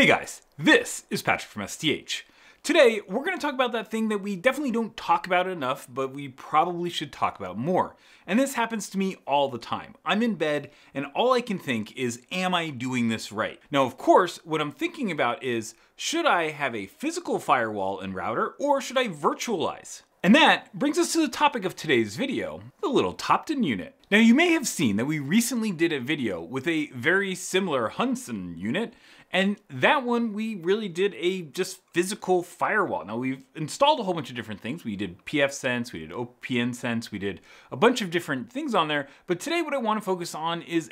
Hey guys, this is Patrick from STH. Today, we're going to talk about that thing that we definitely don't talk about enough, but we probably should talk about more. And this happens to me all the time. I'm in bed, and all I can think is, am I doing this right? Now, of course, what I'm thinking about is, should I have a physical firewall and router, or should I virtualize? And that brings us to the topic of today's video, the little Topton unit. Now, you may have seen that we recently did a video with a very similar Hnsun unit, and that one we really did a just physical firewall. Now, we've installed a whole bunch of different things. We did pfSense, we did OPNsense, we did a bunch of different things on there. But today what I want to focus on is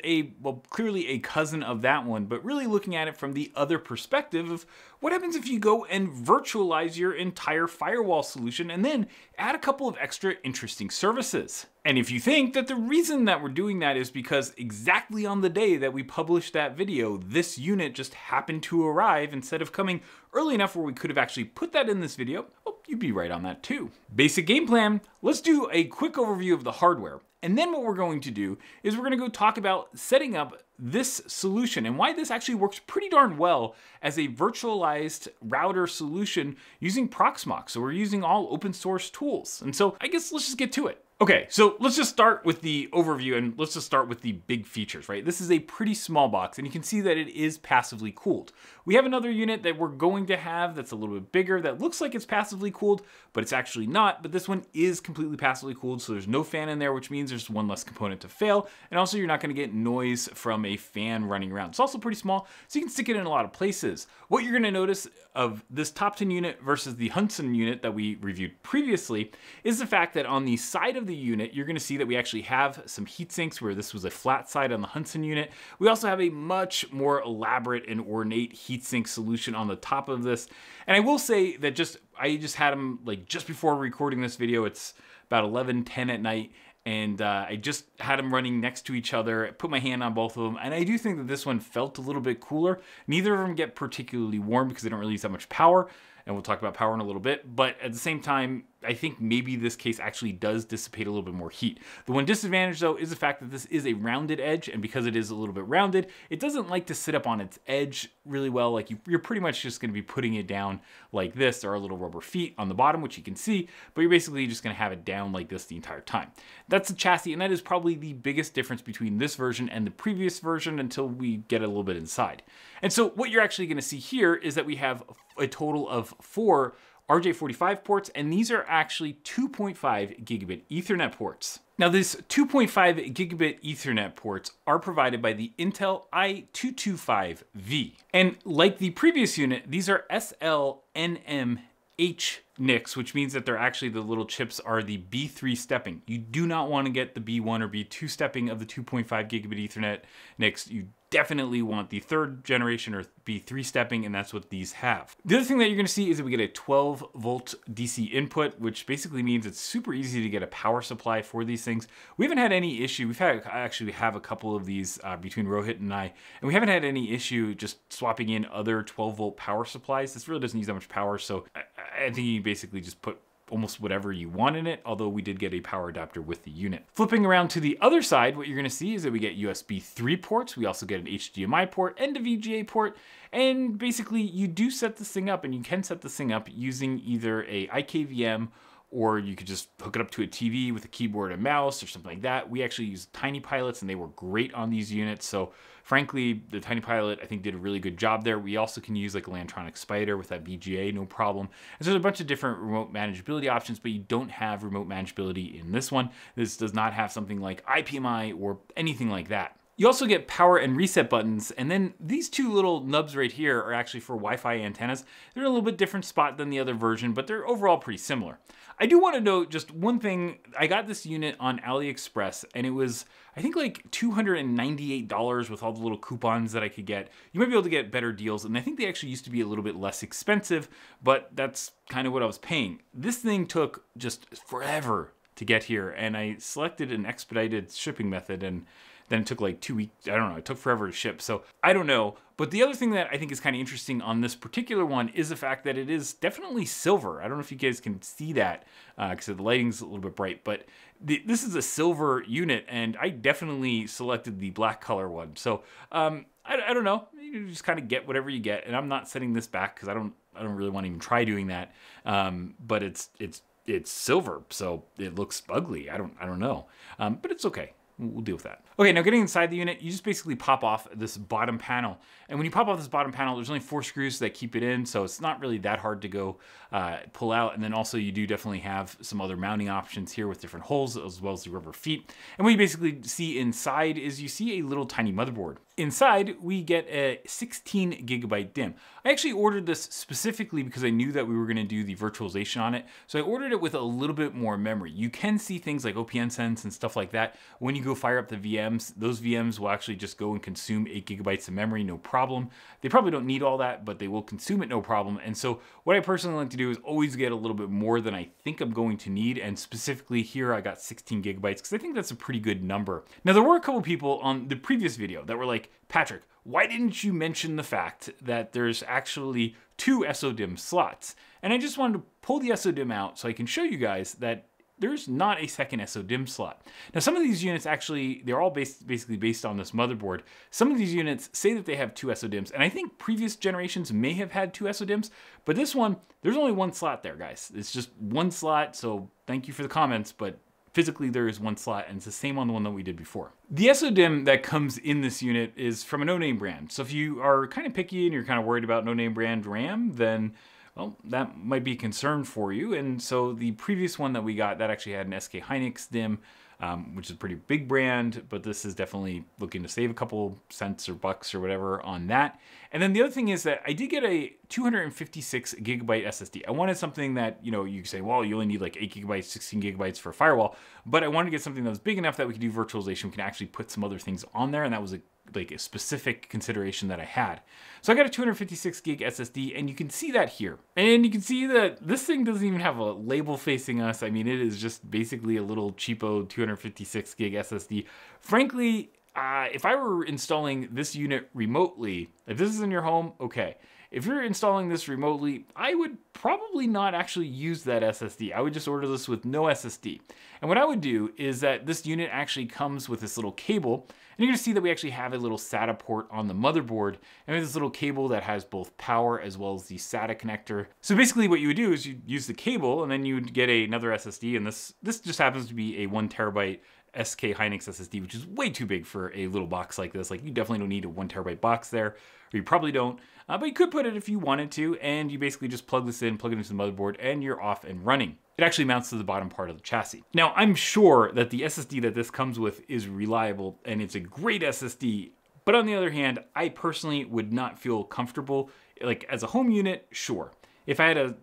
clearly a cousin of that one, but really looking at it from the other perspective of what happens if you go and virtualize your entire firewall solution and then add a couple of extra interesting services. And if you think that the reason that we're doing that is because exactly on the day that we published that video, this unit just happened to arrive instead of coming early enough where we could have actually put that in this video, well, you'd be right on that too. Basic game plan, let's do a quick overview of the hardware. And then what we're going to do is we're going to go talk about setting up this solution and why this actually works pretty darn well as a virtualized router solution using Proxmox. So we're using all open source tools. And so I guess let's just get to it. Okay, so let's just start with the overview and let's just start with the big features, right? This is a pretty small box and you can see that it is passively cooled. We have another unit that we're going to have that's a little bit bigger that looks like it's passively cooled, but it's actually not. But this one is completely passively cooled, so there's no fan in there, which means there's one less component to fail. And also you're not gonna get noise from a fan running around. It's also pretty small, so you can stick it in a lot of places. What you're gonna notice of this Topton unit versus the Hnsun unit that we reviewed previously is the fact that on the side of the unit, you're gonna see that we actually have some heat sinks where this was a flat side on the Hnsun unit. We also have a much more elaborate and ornate heatsink solution on the top of this. And I will say that I just had them like just before recording this video. It's about 11:10 at night. And I just had them running next to each other. I put my hand on both of them. And I do think that this one felt a little bit cooler. Neither of them get particularly warm because they don't really use that much power. And we'll talk about power in a little bit. But at the same time, I think maybe this case actually does dissipate a little bit more heat. The one disadvantage though is the fact that this is a rounded edge, and because it is a little bit rounded, it doesn't like to sit up on its edge really well. Like you're pretty much just gonna be putting it down like this. There are little rubber feet on the bottom, which you can see, but you're basically just gonna have it down like this the entire time. That's the chassis, and that is probably the biggest difference between this version and the previous version until we get a little bit inside. And so what you're actually gonna see here is that we have a total of 4 RJ45 ports, and these are actually 2.5 gigabit Ethernet ports. Now, these 2.5 gigabit Ethernet ports are provided by the Intel J4125V. And like the previous unit, these are SLNMH NICs, which means that they're actually, the little chips are the B3 stepping. You do not want to get the B1 or B2 stepping of the 2.5 gigabit Ethernet NICs. You definitely want the 3rd generation or B3 stepping, and that's what these have. The other thing that you're gonna see is that we get a 12 volt DC input, which basically means it's super easy to get a power supply for these things. We haven't had any issue. We have a couple of these between Rohit and I, and we haven't had any issue just swapping in other 12 volt power supplies. This really doesn't use that much power, so I think you basically just put almost whatever you want in it, although we did get a power adapter with the unit. Flipping around to the other side, what you're gonna see is that we get USB 3 ports. We also get an HDMI port and a VGA port. And basically you do set this thing up, and you can set this thing up using either a IKVM, or you could just hook it up to a TV with a keyboard and mouse or something like that. We actually used TinyPilots, and they were great on these units. So frankly, the TinyPilot I think did a really good job there. We also can use like a Lantronix Spider with that VGA, no problem. And so there's a bunch of different remote manageability options, but you don't have remote manageability in this one. This does not have something like IPMI or anything like that. You also get power and reset buttons, and then these two little nubs right here are actually for Wi-Fi antennas. They're in a little bit different spot than the other version, but they're overall pretty similar. I do want to note just one thing. I got this unit on AliExpress, and it was, I think, like $298 with all the little coupons that I could get. You might be able to get better deals, and I think they actually used to be a little bit less expensive, but that's kind of what I was paying. This thing took just forever to get here, and I selected an expedited shipping method, and then it took like 2 weeks. I don't know, it took forever to ship. So I don't know. But the other thing that I think is kind of interesting on this particular one is the fact that it is definitely silver. I don't know if you guys can see that because the lighting's a little bit bright, but this is a silver unit, and I definitely selected the black color one. So I don't know. you just kind of get whatever you get. And I'm not setting this back because I don't really want to even try doing that. But it's silver, so it looks ugly. I don't know, but it's okay. We'll deal with that. Okay, now getting inside the unit, you just basically pop off this bottom panel. And when you pop off this bottom panel, there's only 4 screws that keep it in, so it's not really that hard to go pull out. And then also you do definitely have some other mounting options here with different holes as well as the rubber feet. And what you basically see inside is you see a little tiny motherboard. Inside, we get a 16 gigabyte DIMM. I actually ordered this specifically because I knew that we were gonna do the virtualization on it. So I ordered it with a little bit more memory. You can see things like OPNsense and stuff like that. When you go fire up the VMs, those VMs will actually just go and consume 8 gigabytes of memory, no problem. They probably don't need all that, but they will consume it, no problem. And so what I personally like to do is always get a little bit more than I think I'm going to need. And specifically here, I got 16 gigabytes because I think that's a pretty good number. Now, there were a couple people on the previous video that were like, Patrick, why didn't you mention the fact that there's actually 2 SODIMM slots? And I just wanted to pull the SODIMM out so I can show you guys that there's not a second SODIMM slot. Now, some of these units actually, they're all basically based on this motherboard. Some of these units say that they have 2 SODIMMs, and I think previous generations may have had 2 SODIMMs, but this one, there's only 1 slot there, guys. It's just 1 slot, so thank you for the comments, but physically there is 1 slot, and it's the same on the one that we did before. The SODIMM that comes in this unit is from a no-name brand. So if you are kind of picky and you're kind of worried about no-name brand RAM, then well, that might be a concern for you. And so the previous one that we got, that actually had an SK Hynix DIMM, which is a pretty big brand, but this is definitely looking to save a couple cents or bucks or whatever on that. And then the other thing is that I did get a 256 gigabyte SSD. I wanted something that, you know, you say, well, you only need like 8 gigabytes, 16 gigabytes for a firewall, but I wanted to get something that was big enough that we could do virtualization. We can actually put some other things on there, and that was a specific consideration that I had. So I got a 256 gig SSD, and you can see that here. And you can see that this thing doesn't even have a label facing us. I mean, it is just basically a little cheapo 256 gig SSD. Frankly, if I were installing this unit remotely, if this is in your home, okay. If you're installing this remotely, I would probably not actually use that SSD. I would just order this with no SSD. And what I would do is that this unit actually comes with this little cable, and you're gonna see that we actually have a little SATA port on the motherboard, and with this little cable that has both power as well as the SATA connector. So basically what you would do is you use the cable, and then you would get another SSD, and this just happens to be a 1 terabyte SK Hynix SSD, which is way too big for a little box like this. Like, you definitely don't need a 1 terabyte box there, or you probably don't, but you could put it if you wanted to, and you basically just plug this in, plug it into the motherboard, and you're off and running. It actually mounts to the bottom part of the chassis. Now, I'm sure that the SSD that this comes with is reliable, and it's a great SSD, but on the other hand, I personally would not feel comfortable. Like, as a home unit, sure. If I had a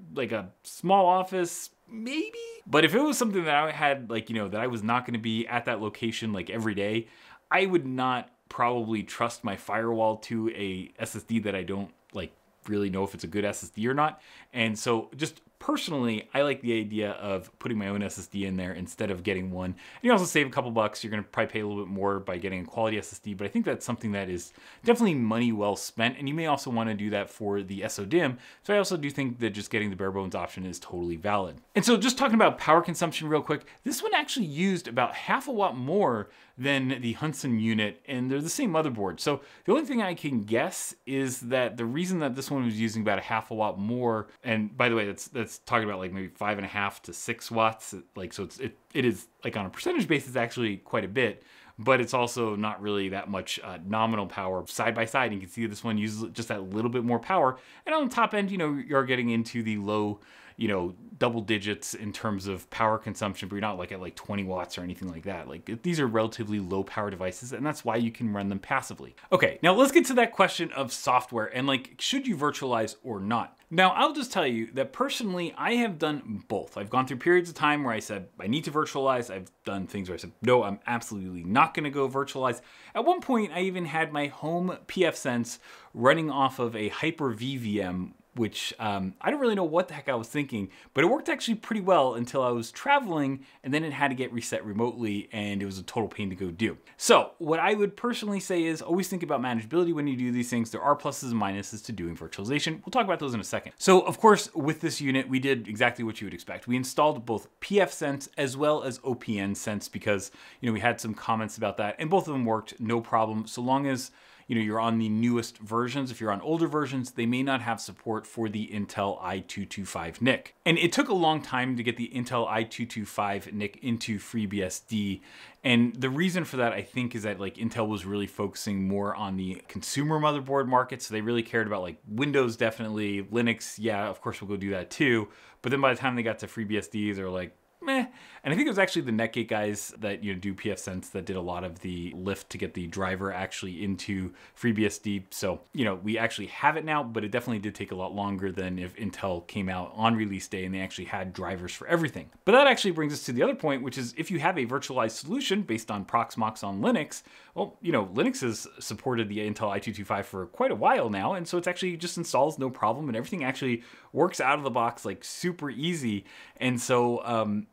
small office, maybe. But if it was something that I had, like, you know, that I was not gonna be at that location like every day, I would not probably trust my firewall to a SSD that I don't like really know if it's a good SSD or not. And so just personally, I like the idea of putting my own SSD in there instead of getting one. And you also save a couple bucks. You're gonna probably pay a little bit more by getting a quality SSD, but I think that's something that is definitely money well spent. And you may also wanna do that for the SODIMM. So I also do think that just getting the bare bones option is totally valid. And so just talking about power consumption real quick, this one actually used about half a watt more than the Hnsun unit, and they're the same motherboard. So the only thing I can guess is that the reason that this one was using about a half a watt more, and by the way, that's talking about like maybe 5.5 to 6 watts. Like, so it is like on a percentage basis actually quite a bit, but it's also not really that much nominal power side by side. You can see this one uses just that little bit more power. And on the top end, you know, you're getting into the low, you know, double digits in terms of power consumption, but you're not like at like 20 watts or anything like that. Like, these are relatively low power devices, and that's why you can run them passively. Okay, now let's get to that question of software and like, should you virtualize or not? Now, I'll just tell you that personally, I have done both. I've gone through periods of time where I said, I need to virtualize. I've done things where I said, no, I'm absolutely not gonna go virtualize. At one point, I even had my home pfSense running off of a Hyper-V VM, which I don't really know what the heck I was thinking, but it worked actually pretty well until I was traveling, and then it had to get reset remotely, and it was a total pain to go do. So what I would personally say is always think about manageability when you do these things. There are pluses and minuses to doing virtualization. We'll talk about those in a second. So of course, with this unit, we did exactly what you would expect. We installed both pfSense as well as OPNsense because, you know, we had some comments about that, and both of them worked no problem, so long as, you're on the newest versions. If you're on older versions, they may not have support for the Intel i225 NIC. And it took a long time to get the Intel i225 NIC into FreeBSD. And the reason for that, I think, is that like Intel was really focusing more on the consumer motherboard market. So they really cared about like Windows, definitely, Linux. Yeah, of course we'll go do that too. But then by the time they got to FreeBSD, they're like, meh. And I think it was actually the Netgate guys that do pfSense that did a lot of the lift to get the driver actually into FreeBSD. So we actually have it now, but it definitely did take a lot longer than if Intel came out on release day and they actually had drivers for everything. But that actually brings us to the other point, which is if you have a virtualized solution based on Proxmox on Linux, well, Linux has supported the Intel i225 for quite a while now, and so it's actually just installs no problem, and everything actually works out of the box like super easy. And so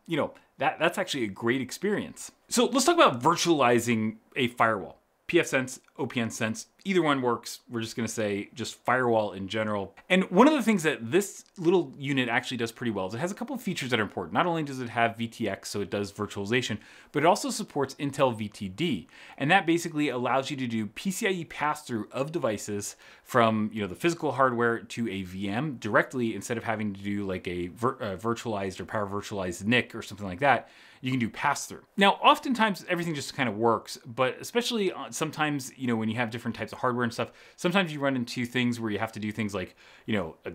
that's actually a great experience. So let's talk about virtualizing a firewall. pfSense, OPNsense, either one works. We're just gonna say just firewall in general. And one of the things that this little unit actually does pretty well is it has a couple of features that are important. Not only does it have VTX, so it does virtualization, but it also supports Intel VTD. And that basically allows you to do PCIe pass-through of devices from the physical hardware to a VM directly, instead of having to do like a virtualized or power virtualized NIC or something like that. You can do pass-through. Now, oftentimes everything just kind of works, but especially sometimes, when you have different types of hardware and stuff, sometimes you run into things where you have to do things like,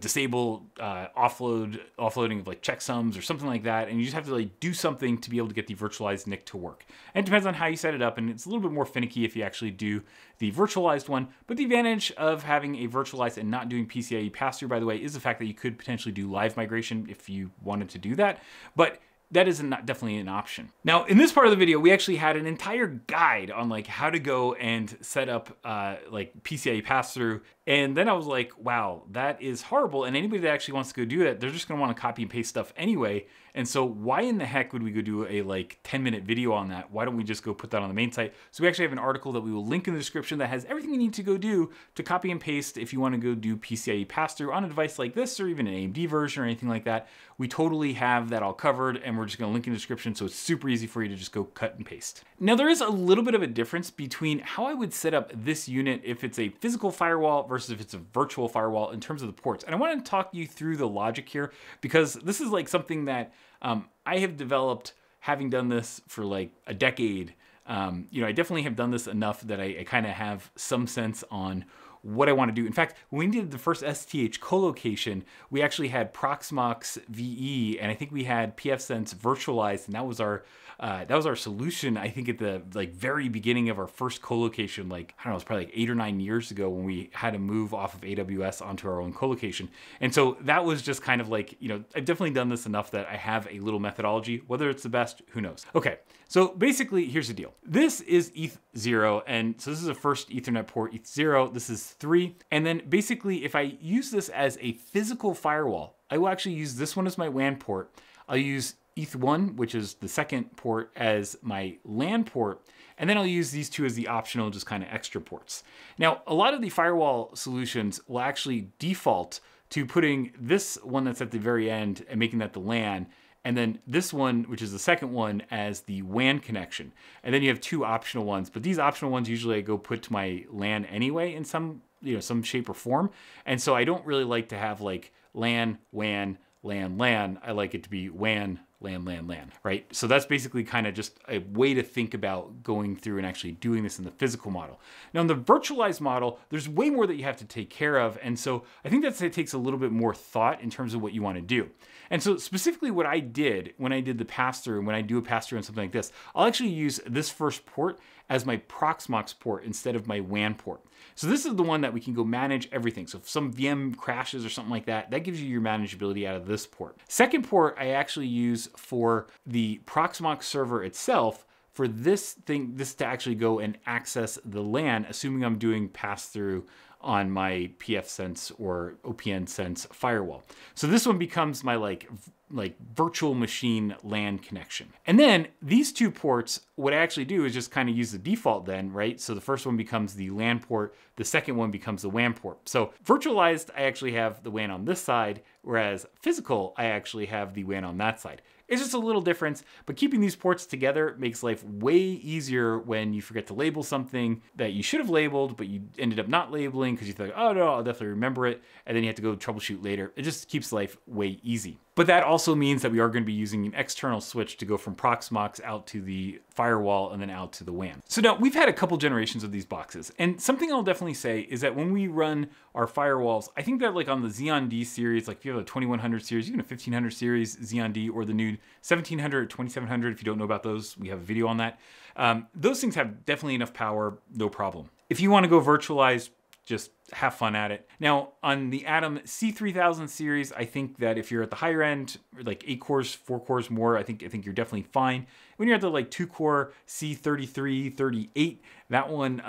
disable offloading of like checksums or something like that, and you just have to like do something to be able to get the virtualized NIC to work. And it depends on how you set it up, and it's a little bit more finicky if you actually do the virtualized one. But the advantage of having a virtualized and not doing PCIe pass-through, by the way, is the fact that you could potentially do live migration if you wanted to do that. But that is definitely an option. Now, in this part of the video, we actually had an entire guide on like how to go and set up like PCIe pass-through. And then I was like, wow, that is horrible. And anybody that actually wants to go do that, they're just gonna wanna copy and paste stuff anyway. And so why in the heck would we go do a like 10-minute video on that? Why don't we just go put that on the main site? So we actually have an article that we will link in the description that has everything you need to go do to copy and paste if you wanna go do PCIe pass-through on a device like this, or even an AMD version or anything like that. We totally have that all covered, and we're just gonna link in the description, so it's super easy for you to just go cut and paste. Now, there is a little bit of a difference between how I would set up this unit if it's a physical firewall versus if it's a virtual firewall in terms of the ports. And I want to talk you through the logic here, because this is like something that I have developed having done this for like a decade. I definitely have done this enough that I kind of have some sense on what I want to do. In fact, when we did the first STH colocation, we actually had Proxmox VE, and I think we had pfSense virtualized, and that was our solution. I think at the like very beginning of our first colocation, like I don't know, it was probably like 8 or 9 years ago when we had to move off of AWS onto our own colocation. And so that was just kind of like, I've definitely done this enough that I have a little methodology. Whether it's the best, who knows? Okay, so basically here's the deal. This is ETH0, and so this is a first Ethernet port, ETH0. This is 3. And then basically if I use this as a physical firewall, I will actually use this one as my WAN port. I'll use ETH1, which is the second port, as my LAN port, and then I'll use these two as the optional, just kind of extra ports. Now, a lot of the firewall solutions will actually default to putting this one that's at the very end and making that the LAN, and then this one, which is the second one, as the WAN connection. And then you have two optional ones, but these optional ones usually I go put to my LAN anyway in some shape or form. And so I don't really like to have like LAN, WAN, LAN, LAN. I like it to be WAN, LAN, LAN, LAN, right? So that's basically kind of just a way to think about going through and actually doing this in the physical model. Now in the virtualized model, there's way more that you have to take care of. And so I think it takes a little bit more thought in terms of what you want to do. And so specifically what I did when I did the pass-through, and when I do a pass-through on something like this, I'll actually use this first port as my Proxmox port instead of my WAN port. So this is the one that we can go manage everything. So if some VM crashes or something like that, that gives you your manageability out of this port. Second port I actually use for the Proxmox server itself, for this to actually go and access the LAN, assuming I'm doing pass-through on my pfSense or OPNsense firewall. So this one becomes my like virtual machine LAN connection. And then these two ports, what I actually do is just kind of use the default then, right? So the first one becomes the LAN port, the second one becomes the WAN port. So virtualized, I actually have the WAN on this side, whereas physical, I actually have the WAN on that side. It's just a little difference, but keeping these ports together makes life way easier when you forget to label something that you should have labeled, but you ended up not labeling because you thought, oh no, I'll definitely remember it, and then you have to go troubleshoot later. It just keeps life way easy. But that also means that we are going to be using an external switch to go from Proxmox out to the firewall and then out to the WAN. So now we've had a couple generations of these boxes, and something I'll definitely say is that when we run our firewalls, I think that like on the Xeon D series, like if you have a 2100 series, even a 1500 series Xeon D, or the new 1700 or 2700, if you don't know about those, we have a video on that. Those things have definitely enough power, no problem. If you want to go virtualized, just have fun at it. Now, on the Atom C3000 series, I think that if you're at the higher end, like 8 cores, 4 cores more, I think you're definitely fine. When you're at the like 2-core C33, 38, that one,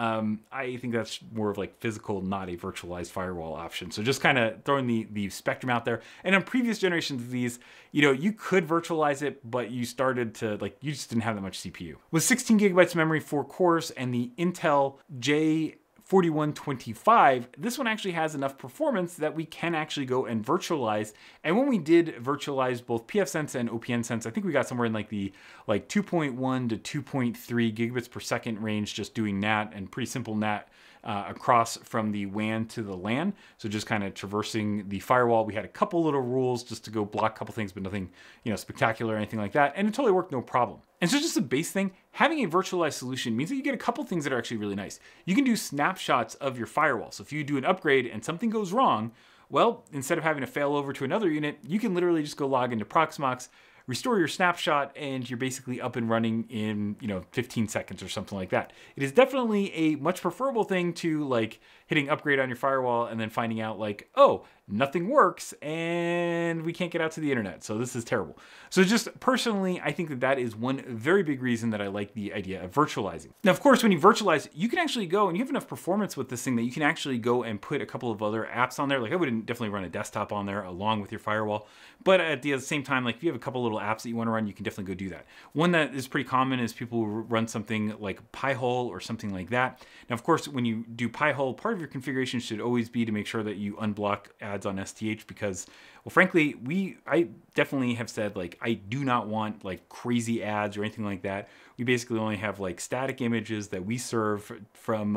I think that's more of like physical, not a virtualized firewall option. So just kind of throwing the spectrum out there. And on previous generations of these, you know, you could virtualize it, but you started to like, you just didn't have that much CPU. With 16 gigabytes of memory, 4 cores, and the Intel J4125, this one actually has enough performance that we can actually go and virtualize. And when we did virtualize both pfSense and OPNsense, I think we got somewhere in like the 2.1 to 2.3 gigabits per second range, just doing NAT and pretty simple NAT across from the WAN to the LAN. So just kind of traversing the firewall. We had a couple little rules just to go block a couple things, but nothing, you know, spectacular or anything like that. And it totally worked, no problem. And so just a base thing, having a virtualized solution means that you get a couple things that are actually really nice. You can do snapshots of your firewall. So if you do an upgrade and something goes wrong, well, instead of having to fail over to another unit, you can literally just go log into Proxmox, restore your snapshot, and you're basically up and running in, you know, 15 seconds or something like that. It is definitely a much preferable thing to like hitting upgrade on your firewall and then finding out like, oh, nothing works and we can't get out to the internet. So this is terrible. So just personally, I think that that is one very big reason that I like the idea of virtualizing. Now, of course, when you virtualize, you can actually go and you have enough performance with this thing that you can actually go and put a couple of other apps on there. Like I would definitely run a desktop on there along with your firewall. But at the same time, like if you have a couple little apps that you want to run, you can definitely go do that. One that is pretty common is people run something like Pi-hole or something like that. Now, of course, when you do Pi-hole, part of your configuration should always be to make sure that you unblock ads on STH because, well, frankly, I definitely have said like I do not want like crazy ads or anything like that. We basically only have like static images that we serve from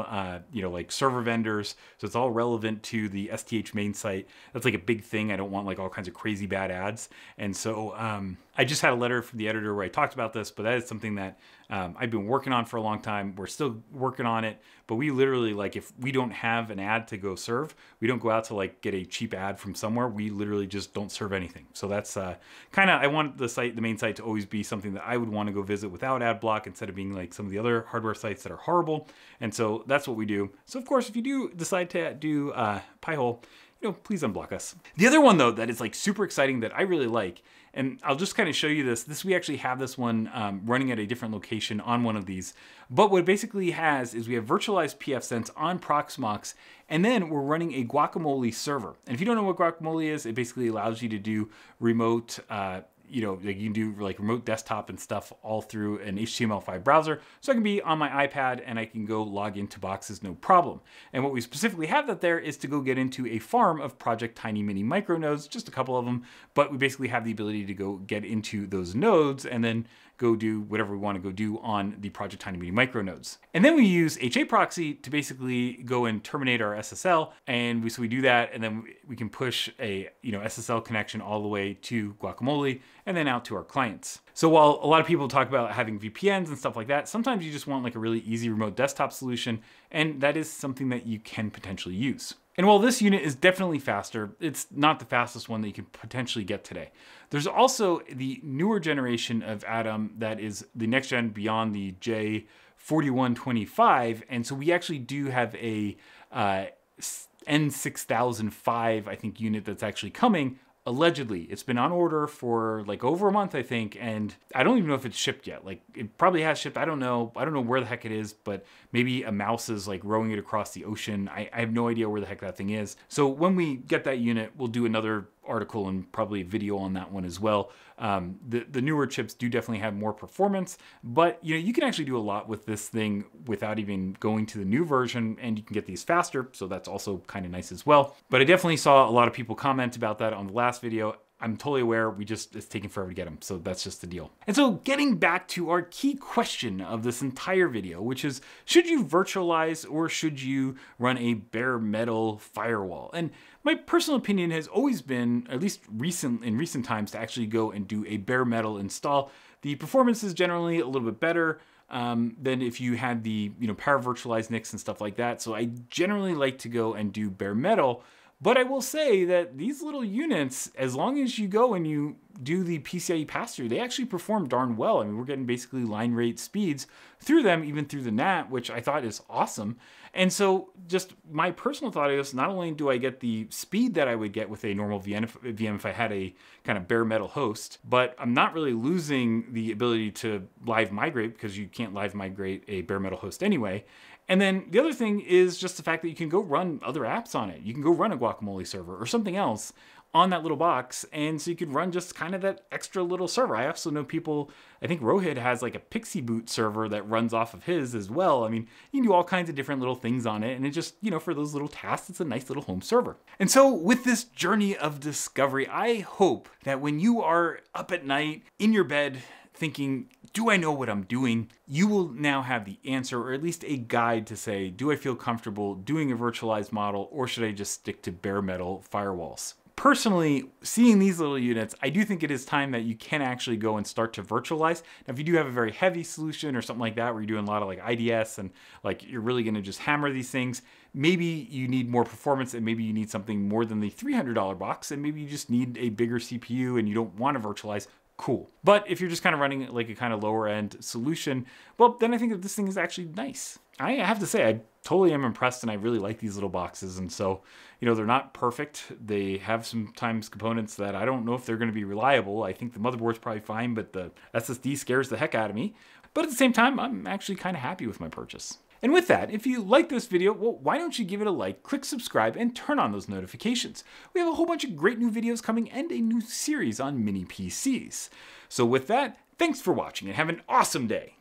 you know, like server vendors, so it's all relevant to the STH main site. That's like a big thing. I don't want like all kinds of crazy bad ads, and so I just had a letter from the editor where I talked about this, but that is something that I've been working on for a long time. We're still working on it, but we literally, like, if we don't have an ad to go serve, we don't go out to like get a cheap ad from somewhere. We literally just don't serve anything. So that's kind of, I want the main site to always be something that I would want to go visit without ad block instead of being like some of the other hardware sites that are horrible. And so that's what we do. So of course, if you do decide to do Pi-hole, you know, please unblock us. The other one though that is like super exciting that I really like, and I'll just kind of show you this. We actually have this one running at a different location on one of these. But what it basically has is we have virtualized pfSense on Proxmox, and then we're running a Guacamole server. And if you don't know what Guacamole is, it basically allows you to do remote you know, like you can do like remote desktop and stuff all through an HTML5 browser. So I can be on my iPad and I can go log into boxes, no problem. And what we specifically have that there is to go get into a farm of Project TinyMiniMicro nodes, just a couple of them, but we basically have the ability to go get into those nodes and then go do whatever we want to go do on the Project TinyMiniMicro nodes. And then we use HAproxy to basically go and terminate our SSL. And so we do that, and then we can push a SSL connection all the way to Guacamole and then out to our clients. So while a lot of people talk about having VPNs and stuff like that, sometimes you just want like a really easy remote desktop solution, and that is something that you can potentially use. And while this unit is definitely faster, it's not the fastest one that you could potentially get today. There's also the newer generation of Atom that is the next gen beyond the J4125. And so we actually do have a N6005, I think, unit that's actually coming. Allegedly, it's been on order for like over a month, I think, and I don't even know if it's shipped yet. Like, it probably has shipped. I don't know where the heck it is, but maybe a mouse is like rowing it across the ocean. I have no idea where the heck that thing is. So when we get that unit, we'll do another article and probably a video on that one as well. The newer chips do definitely have more performance, but you can actually do a lot with this thing without even going to the new version, and you can get these faster, so that's also kind of nice as well. But I definitely saw a lot of people comment about that on the last video. I'm totally aware it's taking forever to get them, so that's just the deal. And so getting back to our key question of this entire video, which is, should you virtualize or should you run a bare metal firewall? And my personal opinion has always been, at least in recent times, to actually go and do a bare metal install. The performance is generally a little bit better than if you had the power virtualized NICs and stuff like that. So I generally like to go and do bare metal. But I will say that these little units, as long as you go and you do the PCIe pass-through, they actually perform darn well. I mean, we're getting basically line rate speeds through them, even through the NAT, which I thought is awesome. And so just my personal thought is, not only do I get the speed that I would get with a normal VM if I had a kind of bare metal host, but I'm not really losing the ability to live migrate, because you can't live migrate a bare metal host anyway. And then the other thing is just the fact that you can go run other apps on it. You can go run a Guacamole server or something else on that little box. And so you could run just kind of that extra little server. I also know people, I think Rohit has like a Pixie Boot server that runs off of his as well. I mean, you can do all kinds of different little things on it. And it just, for those little tasks, it's a nice little home server. And so with this journey of discovery, I hope that when you are up at night in your bed thinking, do I know what I'm doing? You will now have the answer, or at least a guide to say, do I feel comfortable doing a virtualized model, or should I just stick to bare metal firewalls? Personally, seeing these little units, I do think it is time that you can actually go and start to virtualize. Now, if you do have a very heavy solution or something like that, where you're doing a lot of like IDS and like you're really gonna just hammer these things, maybe you need more performance and maybe you need something more than the $300 box, and maybe you just need a bigger CPU and you don't wanna virtualize. Cool. But if you're just kind of running like a kind of lower end solution, well, then I think that this thing is actually nice. I have to say, I totally am impressed, and I really like these little boxes. And so, they're not perfect. They have sometimes components that I don't know if they're going to be reliable. I think the motherboard's probably fine, but the SSD scares the heck out of me. But at the same time, I'm actually kind of happy with my purchase. And with that, if you like this video, well, why don't you give it a like, click subscribe, and turn on those notifications. We have a whole bunch of great new videos coming and a new series on mini PCs. So with that, thanks for watching and have an awesome day.